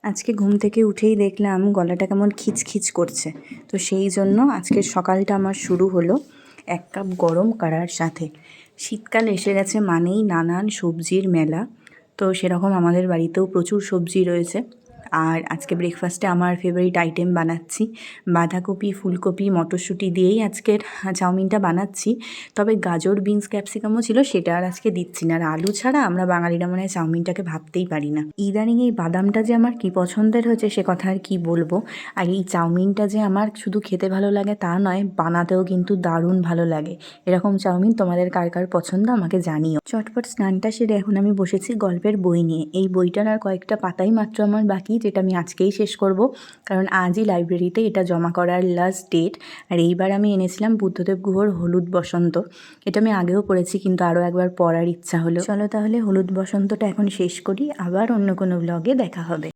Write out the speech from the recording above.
আজকে ঘুম থেকে উঠেই দেখলাম গলাটা কেমন খিচখিচ করছে। তো সেই জন্য আজকের সকালটা আমার শুরু হলো 1 কাপ গরম কাড়ার সাথে। শীতকাল এসে গেছে মানেই নানান সবজির মেলা। তো সেরকম আমাদের বাড়িতেও প্রচুর সবজি রয়েছে। আর আজকে ব্রেকফাস্টে আমার ফেভারিট আইটেম বানাচ্ছি। বাঁধাকপি, ফুলকপি, মটরশুঁটি দিয়েই আজকের চাউমিনটা বানাচ্ছি। তবে গাজর, বিনস, ক্যাপসিকামও ছিল, সেটা আর আজকে দিচ্ছি না। আর আলু ছাড়া আমরা বাঙালিরা মনে হয় চাউমিনটাকে ভাবতেই পারি না। ইদানিং এই বাদামটা যে আমার কী পছন্দের হয়েছে সে কথা আর কি বলবো। আর এই চাউমিনটা যে আমার শুধু খেতে ভালো লাগে তা নয়, বানাতেও কিন্তু দারুণ ভালো লাগে। এরকম চাউমিন তোমাদের কার কার পছন্দ আমাকে জানিও। চটপট স্নানটা সেরে এখন আমি বসেছি গল্পের বই নিয়ে। এই বইটার আর কয়েকটা পাতাই মাত্র আমার বাকি, যেটা আমি আজকেই শেষ করব, কারণ আজই লাইব্রেরিতে এটা জমা করার লাস্ট ডেট। আর এইবার আমি এনেছিলাম বুদ্ধদেব গুহর হলুদ বসন্ত। এটা আমি আগেও পড়েছি, কিন্তু আরও একবার পড়ার ইচ্ছা হলো। চলো তাহলে হলুদ বসন্তটা এখন শেষ করি, আবার অন্য কোনো ব্লগে দেখা হবে।